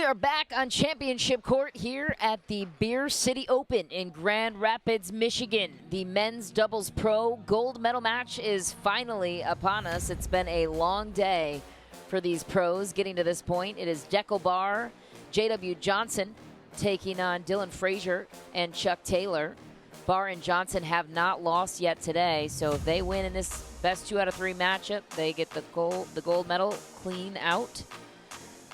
are back on championship court here at the Beer City Open in Grand Rapids, Michigan. The men's doubles pro gold medal match is finally upon us. It's been a long day for these pros getting to this point. It is Dekel Barr, J.W. Johnson taking on Dylan Frazier and Chuck Taylor. Barr and Johnson have not lost yet today, so if they win in this best 2 out of 3 matchup, they get the gold medal clean out.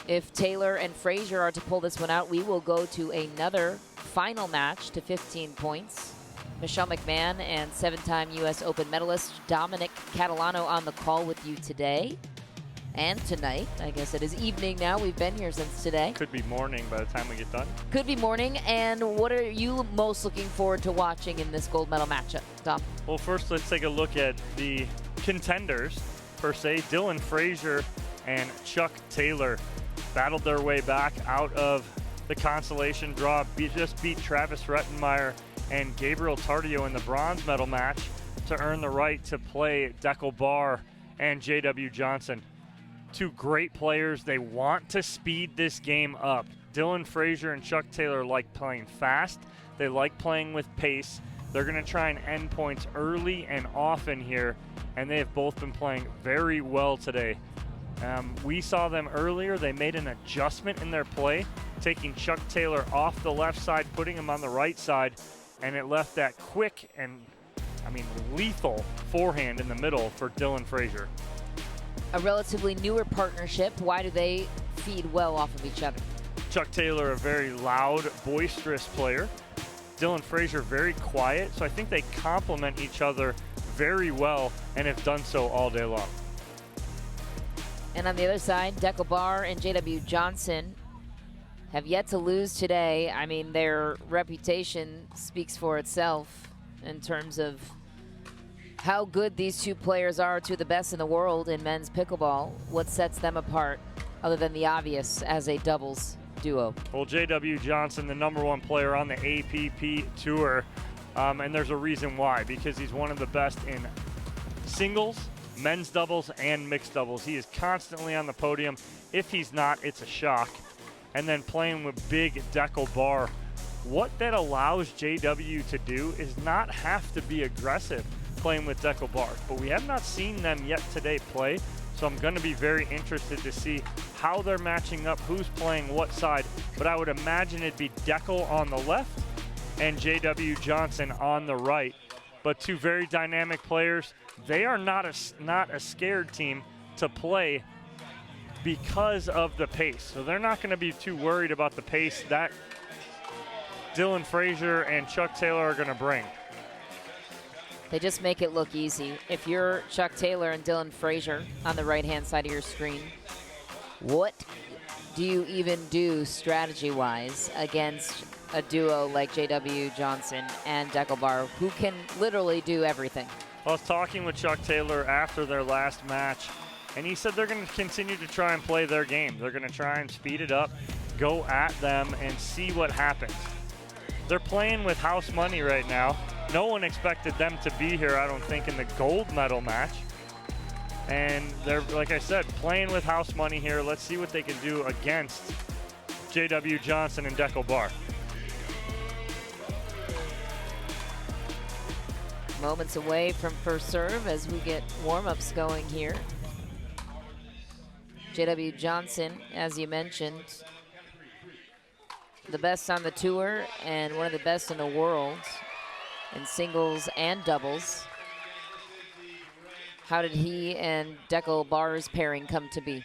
If Taylor and Frazier are to pull this one out, we will go to another final match to 15 points. Michelle McMahon and 7-time U.S. Open medalist Dominic Catalano on the call with you today and tonight. I guess it is evening now. We've been here since today. Could be morning by the time we get done. Could be morning. And what are you most looking forward to watching in this gold medal matchup, Dom? Well, first let's take a look at the contenders, per se. Dylan Frazier and Chuck Taylor battled their way back out of the consolation draw. Just beat Travis Rettenmeyer and Gabriel Tardio in the bronze medal match to earn the right to play Dekel Barr and J.W. Johnson. 2 great players. They want to speed this game up. Dylan Frazier and Chuck Taylor like playing fast. They like playing with pace. They're going to try and end points early and often here, and they have both been playing very well today. We saw them earlier. They made an adjustment in their play, taking Chuck Taylor off the left side, putting him on the right side, and it left that quick and, lethal forehand in the middle for Dylan Frazier. A relatively newer partnership. Why do they feed well off of each other? Chuck Taylor, a very loud, boisterous player. Dylan Frazier, very quiet. So I think they complement each other very well and have done so all day long. And on the other side, Dekel Barr and J.W. Johnson have yet to lose today. I mean, their reputation speaks for itself in terms of how good these 2 players are, 2 of the best in the world in men's pickleball. What sets them apart, other than the obvious, as a doubles duo? Well, J.W. Johnson, the #1 player on the APP Tour, and there's a reason why, because he's one of the best in singles, men's doubles, and mixed doubles. He is constantly on the podium. If he's not, it's a shock. And then playing with big Dekel Barr. What that allows JW to do is not have to be aggressive playing with Dekel Barr. But we have not seen them yet today play, so I'm going to be very interested to see how they're matching up, who's playing what side. But I would imagine it'd be Dekel on the left and JW Johnson on the right. But 2 very dynamic players. They are not a scared team to play because of the pace. So they're not going to be too worried about the pace that Dylan Frazier and Chuck Taylor are going to bring. They just make it look easy. If you're Chuck Taylor and Dylan Frazier on the right-hand side of your screen, what do you even do strategy-wise against a duo like J.W. Johnson and Dekel Barr, who can literally do everything? I was talking with Chuck Taylor after their last match, and he said they're going to continue to try and play their game. They're going to try and speed it up, go at them, and see what happens. They're playing with house money right now. No one expected them to be here, I don't think, in the gold medal match. And they're, like I said, playing with house money here. Let's see what they can do against J.W. Johnson and Dekel Barr. Moments away from first serve as we get warm-ups going here. J.W. Johnson, as you mentioned, the best on the tour and one of the best in the world in singles and doubles. How did he and Dekel Barr's pairing come to be?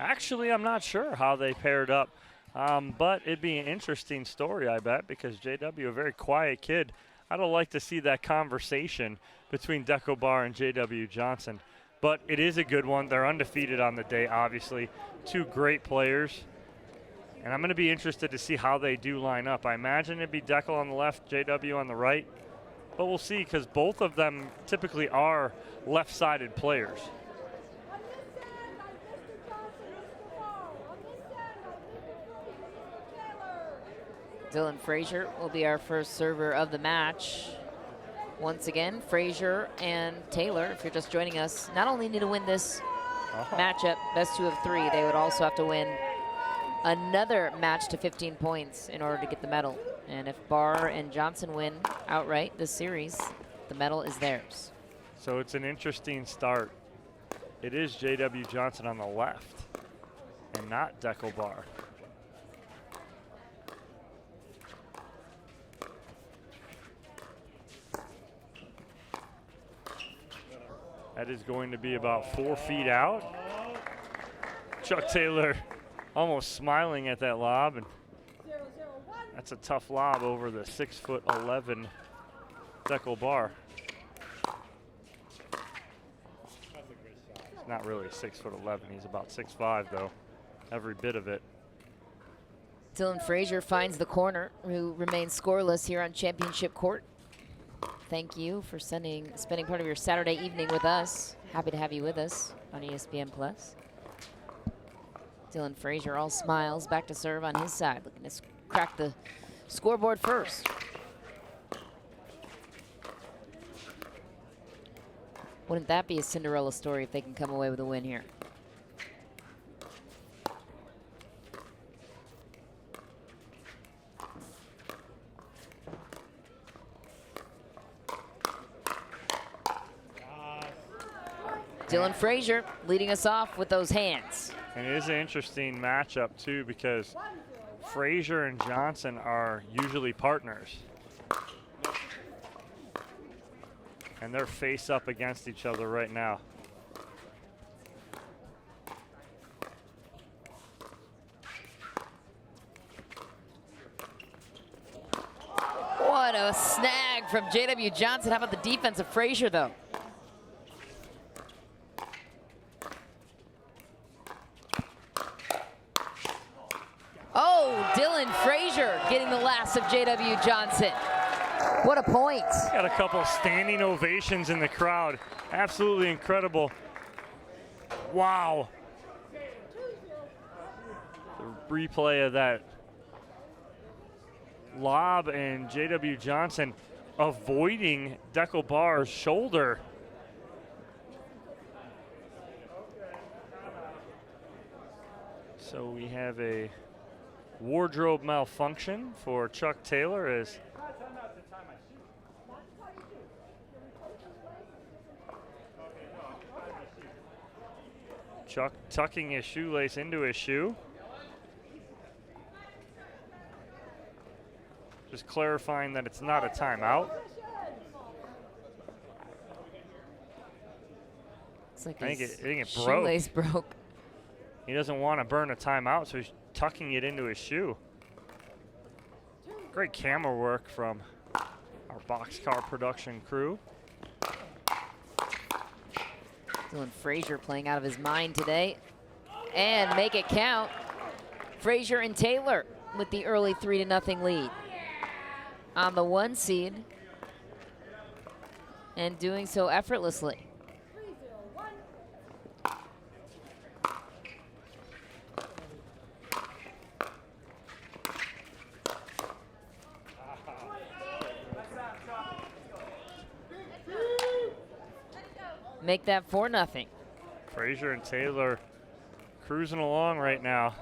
Actually, I'm not sure how they paired up, but it'd be an interesting story, I bet, because JW, a very quiet kid. I'd like to see that conversation between Dekel Barr and J.W. Johnson. But it is a good one. They're undefeated on the day, obviously. 2 great players. And I'm going to be interested to see how they do line up. I imagine it'd be Dekel on the left, J.W. on the right. But we'll see, because both of them typically are left-sided players. Dylan Frazier will be our first server of the match. Once again, Frazier and Taylor, if you're just joining us, not only need to win this matchup, best 2 of 3, they would also have to win another match to 15 points in order to get the medal. And if Barr and Johnson win outright this series, the medal is theirs. So it's an interesting start. It is J.W. Johnson on the left and not Dekel Barr. That is going to be about 4 feet out. Chuck Taylor almost smiling at that lob, and that's a tough lob over the 6'11" Dekel Barr. He's not really 6'11", he's about 6'5" though, every bit of it. Dylan Frazier finds the corner, who remains scoreless here on Championship Court. Thank you for spending part of your Saturday evening with us. Happy to have you with us on ESPN Plus. Dylan Frazier all smiles, back to serve on his side, looking to crack the scoreboard first. Wouldn't that be a Cinderella story if they can come away with a win here? Dylan Frazier leading us off with those hands. And it is an interesting matchup too, because Frazier and Johnson are usually partners. And they're face up against each other right now. What a snag from J.W. Johnson. How about the defense of Frazier, though? Oh, Dylan Frazier getting the last of J.W. Johnson. What a point. Got a couple standing ovations in the crowd. Absolutely incredible. Wow. The replay of that lob and J.W. Johnson avoiding Dekel Barr's shoulder. So we have a wardrobe malfunction for Chuck Taylor as Chuck tucking his shoelace into his shoe. Just clarifying that it's not a timeout. It's like I think it broke. Shoelace broke. He doesn't want to burn a timeout, so he's tucking it into his shoe. Great camera work from our boxcar production crew. Dylan Frazier playing out of his mind today. And make it count. Frazier and Taylor with the early 3-0 lead on the 1 seed, and doing so effortlessly. Make that 4-0. Frazier and Taylor cruising along right now.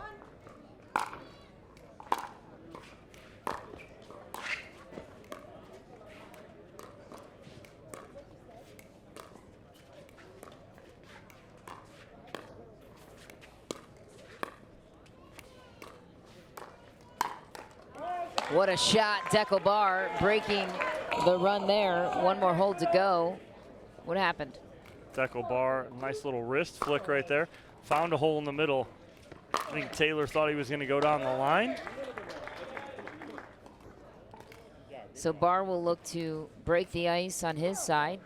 What a shot, Dekel Barr breaking the run there. One more hold to go. What happened? Dekel Barr, nice little wrist flick right there. Found a hole in the middle. I think Taylor thought he was going to go down the line. So Barr will look to break the ice on his side.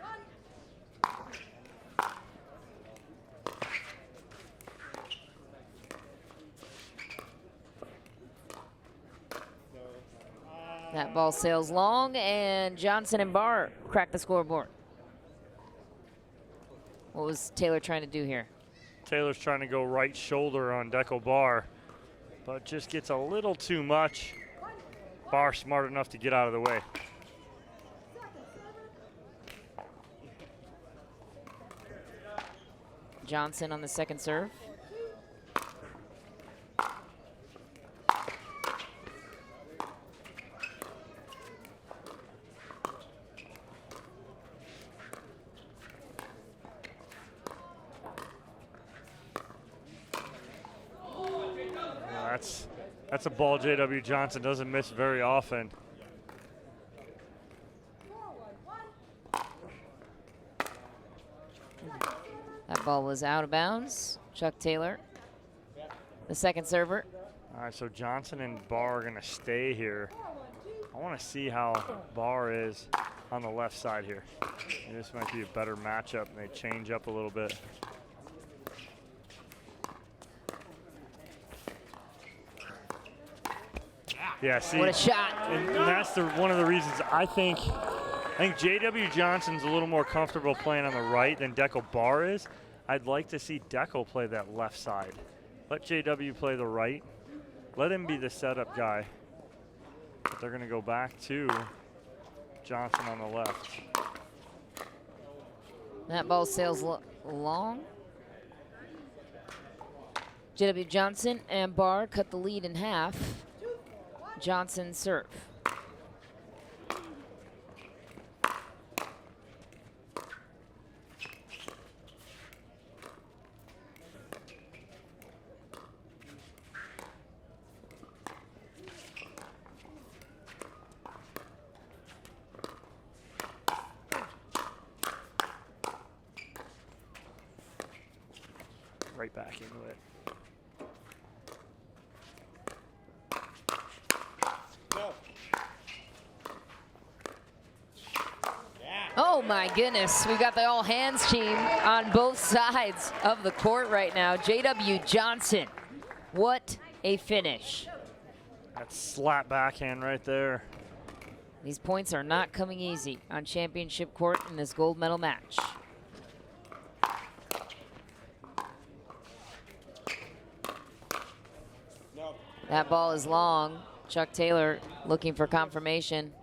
That ball sails long, and Johnson and Barr crack the scoreboard. What was Taylor trying to do here? Taylor's trying to go right shoulder on Dekel Barr, but just gets a little too much. Barr smart enough to get out of the way. Johnson on the second serve. that's a ball J.W. Johnson doesn't miss very often. That ball was out of bounds. Chuck Taylor, the second server. All right, so Johnson and Barr are going to stay here. I want to see how Barr is on the left side here. And this might be a better matchup, and they change up a little bit. Yeah, see, What a shot. and that's one of the reasons I think J.W. Johnson's a little more comfortable playing on the right than Dekel Barr is. I'd like to see Dekel play that left side. Let J.W. play the right. Let him be the setup guy. But they're going to go back to Johnson on the left. That ball sails long. J.W. Johnson and Barr cut the lead in half. Johnson serve. Right back into it. Oh my goodness, we got the all hands team on both sides of the court right now. J.W. Johnson, what a finish. That slap backhand right there. These points are not coming easy on championship court in this gold medal match. That ball is long. Chuck Taylor looking for confirmation.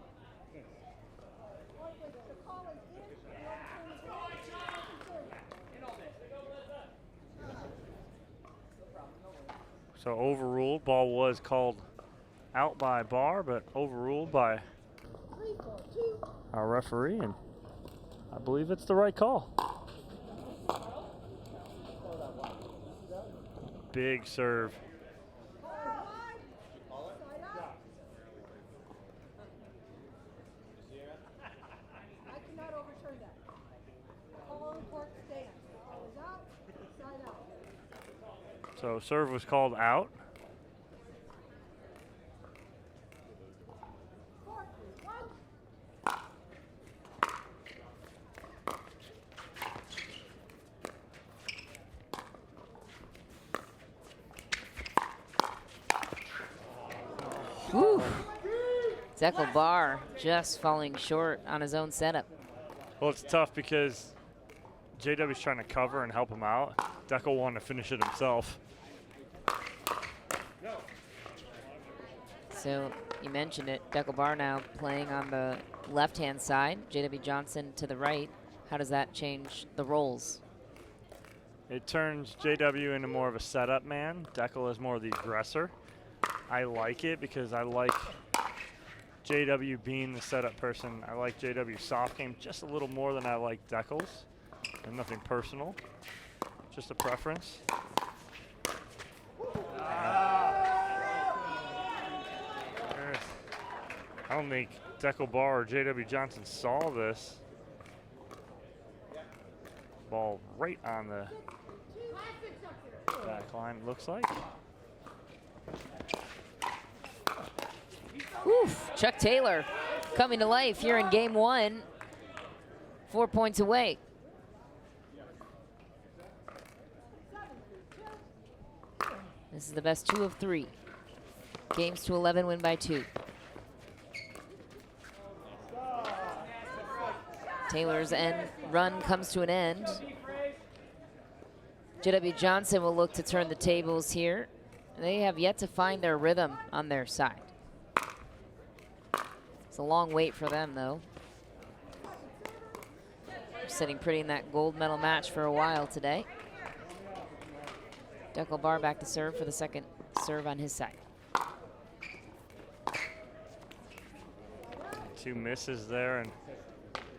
So overruled. Ball was called out by Barr, but overruled by our referee, and I believe it's the right call. Big serve. So serve was called out. Whew. Dekel Barr just falling short on his own setup. Well, it's tough because JW's trying to cover and help him out. Dekel wanted to finish it himself. So you mentioned it, Dekel Barr now playing on the left-hand side, J.W. Johnson to the right. How does that change the roles? It turns JW into more of a setup man. Dekel is more of the aggressor. I like it because I like JW being the setup person. I like JW's soft game just a little more than I like Dekel's. And nothing personal, just a preference. I don't think Dekel Barr or J.W. Johnson saw this. Ball right on the back line, looks like. Oof, Chuck Taylor coming to life here in game one. 4 points away. This is the best 2 of 3. Games to 11, win by 2. Taylor's run comes to an end. J.W. Johnson will look to turn the tables here. They have yet to find their rhythm on their side. It's a long wait for them, though. They're sitting pretty in that gold medal match for a while today. Dekel Barr back to serve for the second serve on his side. 2 misses there, and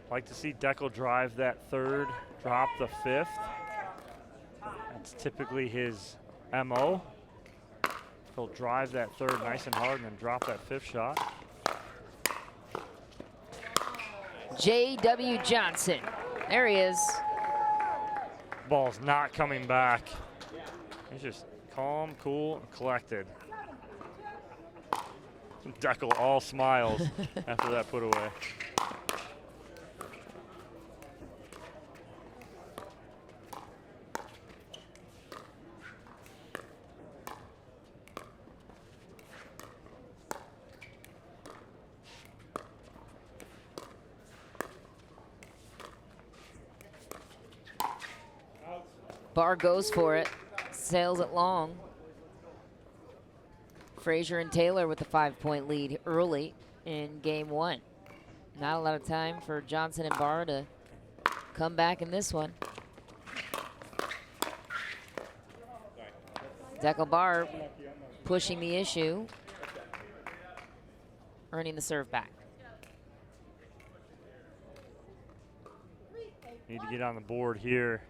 like to see Dekel drive that third, drop the fifth. That's typically his MO. He'll drive that third nice and hard and then drop that fifth shot. J.W. Johnson. There he is. Ball's not coming back. He's just calm, cool, and collected. Deckel all smiles after that put away. Barr goes for it, sails it long. Frazier and Taylor with the 5-point lead early in game one. Not a lot of time for Johnson and Barr to come back in this one. Deckel Barr pushing the issue, earning the serve back. Need to get on the board here.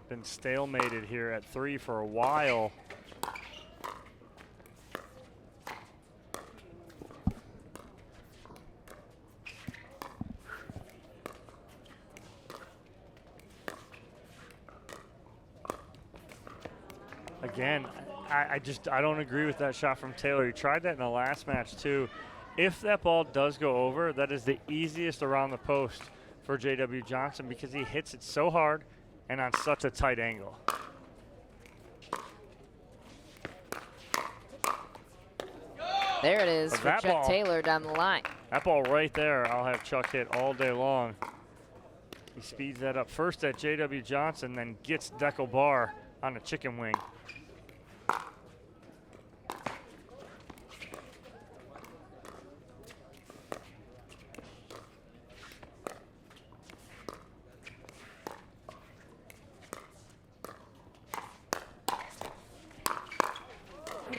Been stalemated here at 3 for a while. Again, I don't agree with that shot from Taylor. He tried that in the last match too. If that ball does go over, that is the easiest around the post for J.W. Johnson because he hits it so hard and on such a tight angle. There it is for Chuck Taylor down the line. That ball right there, I'll have Chuck hit all day long. He speeds that up first at J.W. Johnson, then gets Deckel Barr on the chicken wing.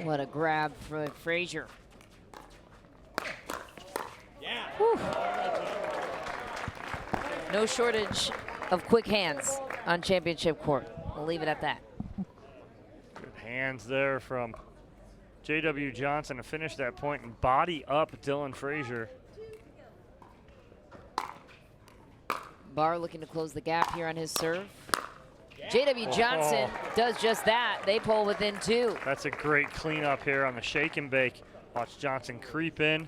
What a grab for Frazier. Yeah. No shortage of quick hands on championship court. We'll leave it at that. Good hands there from J.W. Johnson to finish that point and body up Dylan Frazier. Barr looking to close the gap here on his serve. J.W. Johnson does just that. They pull within 2. That's a great cleanup here on the shake and bake. Watch Johnson creep in,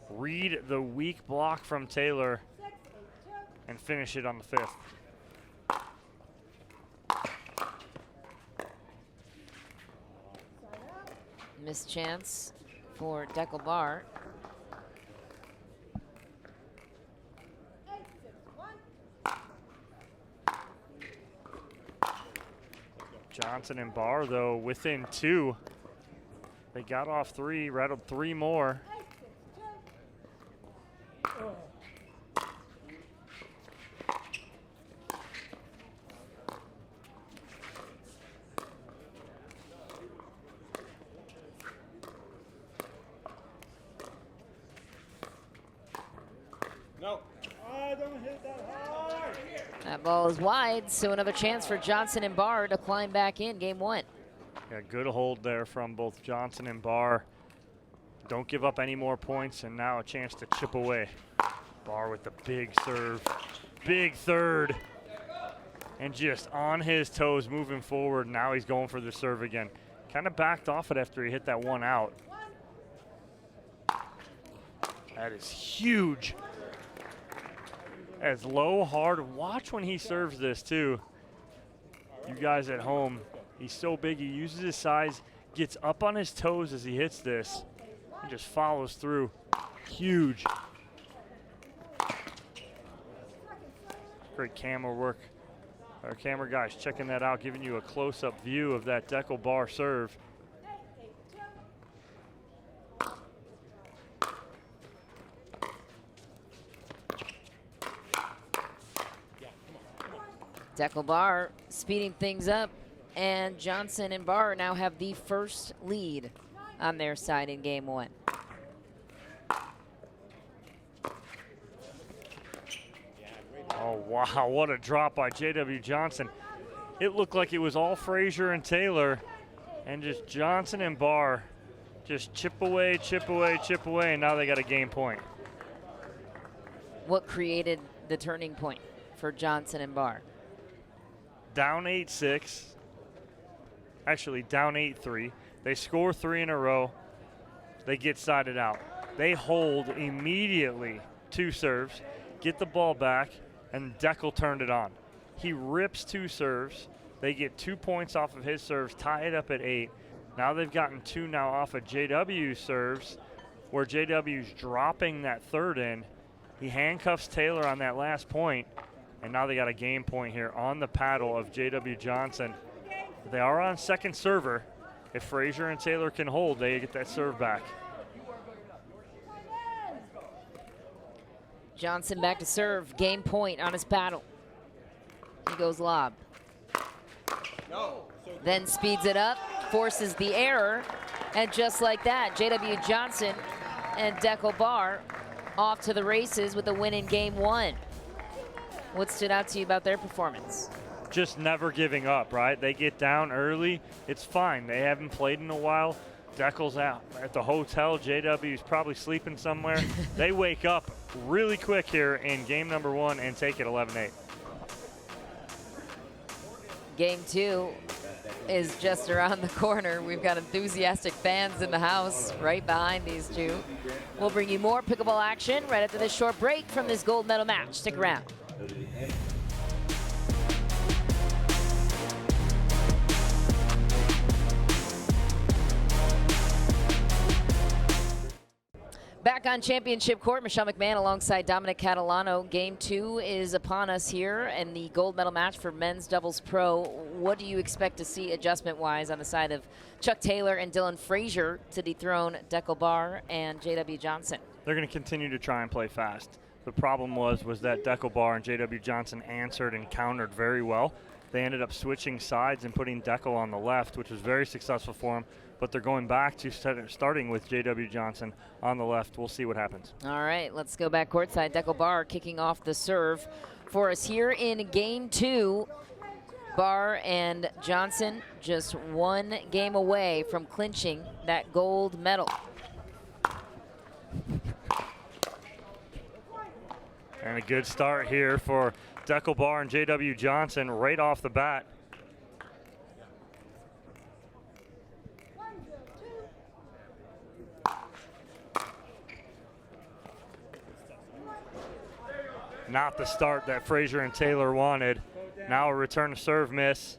read the weak block from Taylor, and finish it on the 5th. Missed chance for Deckel Barr. Johnson and Barr, though, within 2. They got off 3, rattled 3 more. No. Don't hit that hard. That ball is wide, so another chance for Johnson and Barr to climb back in game 1. Yeah, good hold there from both Johnson and Barr. Don't give up any more points, and now a chance to chip away. Barr with the big serve, big third, and just on his toes moving forward. Now he's going for the serve again. Kind of backed off it after he hit that one out. That is huge. As low, hard. Watch when he serves this too. You guys at home, he's so big, he uses his size, gets up on his toes as he hits this, and just follows through. Huge. Great camera work. Our camera guys checking that out, giving you a close-up view of that Deckel Barr serve. Deckel Barr speeding things up, and Johnson and Barr now have the first lead on their side in game 1. Oh, wow, what a drop by J.W. Johnson. It looked like it was all Frazier and Taylor, and just Johnson and Barr just chip away, chip away, chip away, and now they got a game point. What created the turning point for Johnson and Barr? Down 8-6. Actually, down 8-3. They score 3 in a row. They get sided out. They hold immediately 2 serves, get the ball back, and Deckel turned it on. He rips 2 serves. They get 2 points off of his serves, tie it up at 8. Now they've gotten 2 now off of JW's serves, where JW's dropping that third in. He handcuffs Taylor on that last point, and now they got a game point here on the paddle of JW Johnson. They are on second server. If Frazier and Taylor can hold, they get that serve back. Johnson back to serve, game point on his paddle. He goes lob. Then speeds it up, forces the error, and just like that, JW Johnson and Deckel Barr off to the races with a win in game 1. What stood out to you about their performance? Just never giving up, right? They get down early, it's fine. They haven't played in a while. Deckel's out at the hotel. JW's probably sleeping somewhere. They wake up really quick here in game number 1 and take it 11-8. Game 2 is just around the corner. We've got enthusiastic fans in the house right behind these two. We'll bring you more pickleball action right after this short break from this gold medal match. Stick around. Back on championship court, Michelle McMahon alongside Dominic Catalano. Game 2 is upon us here in the gold medal match for men's doubles pro. What do you expect to see adjustment-wise on the side of Chuck Taylor and Dylan Frazier to dethrone Deckel Barr and JW Johnson? They're going to continue to try and play fast. The problem was that Deckel Barr and JW Johnson answered and countered very well. They ended up switching sides and putting Deckel on the left, which was very successful for them. But they're going back to starting with JW Johnson on the left. We'll see what happens. All right, let's go back courtside. Deckel Barr kicking off the serve for us here in game 2. Barr and Johnson just 1 game away from clinching that gold medal. And a good start here for Deckel Barr and JW Johnson right off the bat. Not the start that Frazier and Taylor wanted. Now a return to serve miss.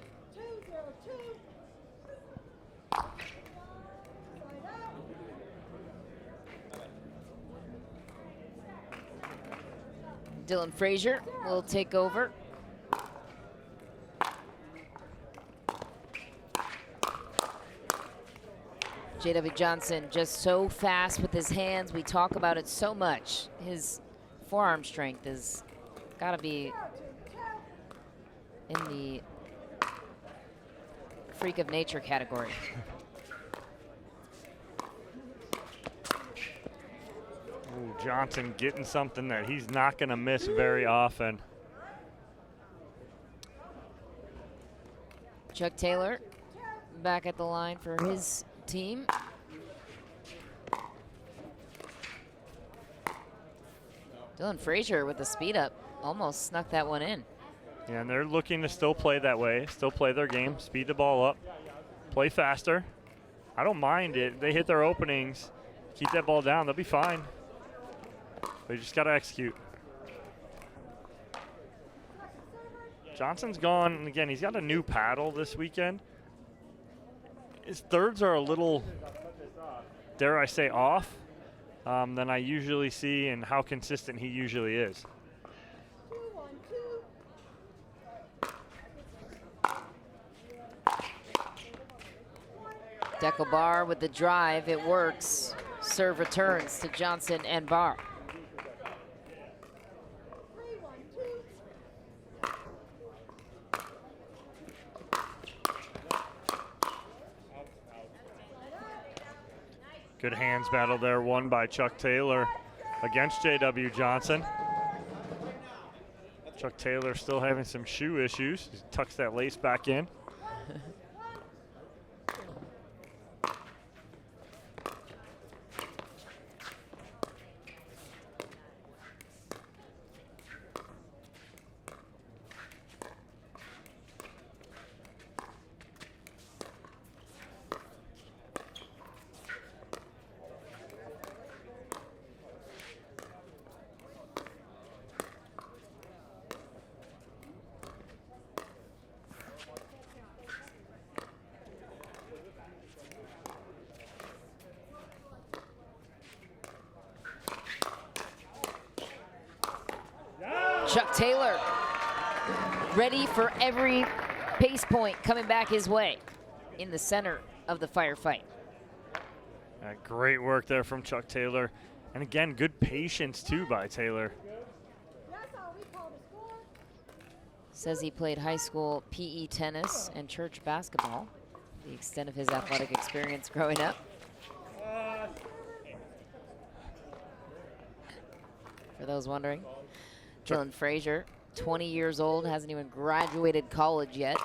Dylan Frazier will take over. JW Johnson just so fast with his hands. We talk about it so much. His forearm strength has got to be in the freak of nature category. Ooh, Johnson getting something that he's not going to miss very often. Chuck Taylor back at the line for his team. Dylan Frazier with the speed up almost snuck that one in. Yeah, and they're looking to still play that way, still play their game, speed the ball up, play faster. I don't mind it. They hit their openings, keep that ball down, they'll be fine. They just got to execute. Johnson's gone, and again, he's got a new paddle this weekend. His thirds are a little, dare I say, off than I usually see and how consistent he usually is. Deckel Barr with the drive, it works. Serve returns to Johnson and Barr. Good hands battle there, won by Chuck Taylor against JW Johnson. Chuck Taylor still having some shoe issues. He tucks that lace back in. Chuck Taylor ready for every pace point coming back his way in the center of the firefight. Great work there from Chuck Taylor. And again, good patience too by Taylor. Says he played high school PE tennis and church basketball, the extent of his athletic experience growing up. For those wondering, Dylan Frazier, 20 years old, hasn't even graduated college yet.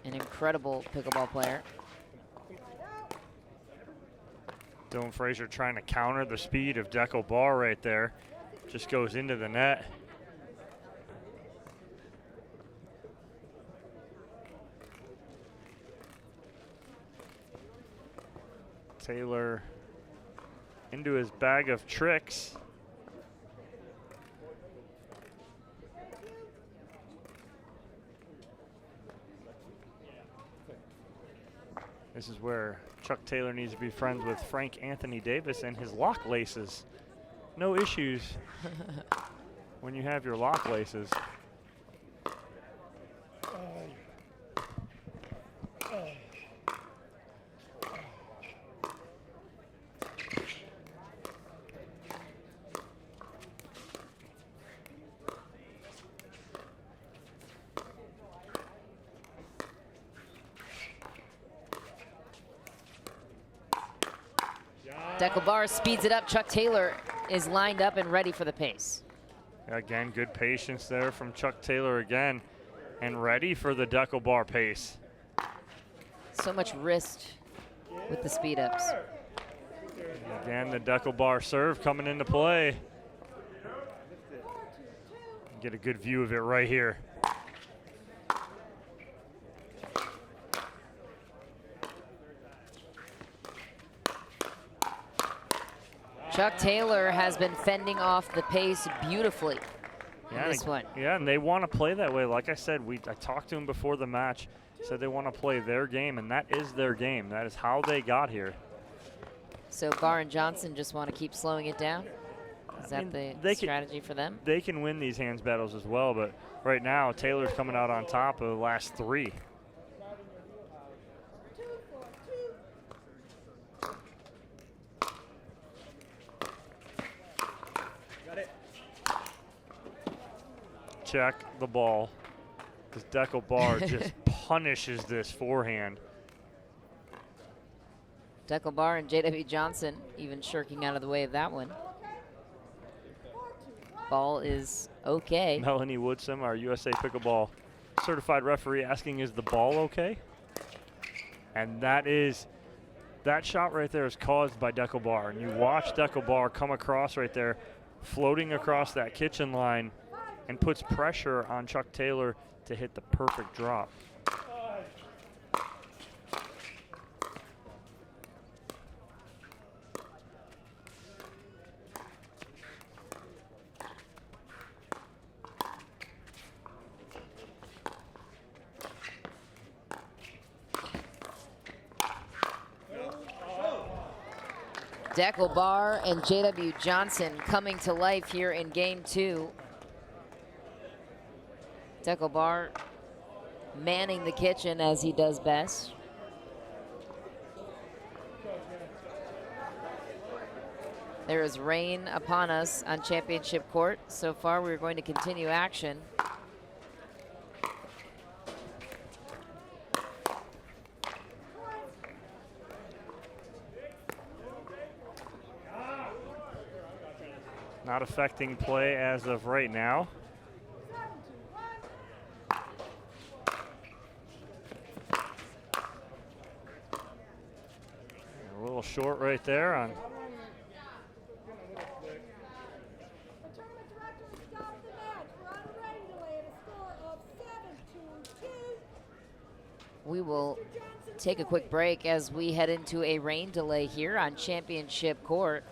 An incredible pickleball player. Dylan Frazier trying to counter the speed of Deco Bar right there. Just goes into the net. Taylor into his bag of tricks. This is where Chuck Taylor needs to be friends with Frank Anthony Davis and his lock laces. No issues when you have your lock laces. Deco Bar speeds it up. Chuck Taylor is lined up and ready for the pace. Again, good patience there from Chuck Taylor again, and ready for the Deco Bar pace. So much wrist with the speed ups. Again, the Deco Bar serve coming into play. Get a good view of it right here. Chuck Taylor has been fending off the pace beautifully in this one. Yeah, and they want to play that way. Like I said, I talked to him before the match, said they want to play their game, and that is their game. That is how they got here. So Barr and Johnson just want to keep slowing it down? Is that the strategy for them? They can win these hands battles as well, but right now Taylor's coming out on top of the last three. Check the ball, because Deco Bar just punishes this forehand. Deco Bar and J.W. Johnson even shirking out of the way of that one. Ball is okay. Melanie Woodsum, our USA Pickleball certified referee, asking, is the ball okay? And that shot right there is caused by Deco Bar. And you watch Deco Bar come across right there, floating across that kitchen line, and puts pressure on Chuck Taylor to hit the perfect drop. Deco Bar and J.W. Johnson coming to life here in game two. Deco Bar manning the kitchen as he does best. There is rain upon us on championship court. So far, we're going to continue action. Not affecting play as of right now. A little short right there on. We will take a quick break as we head into a rain delay here on championship court.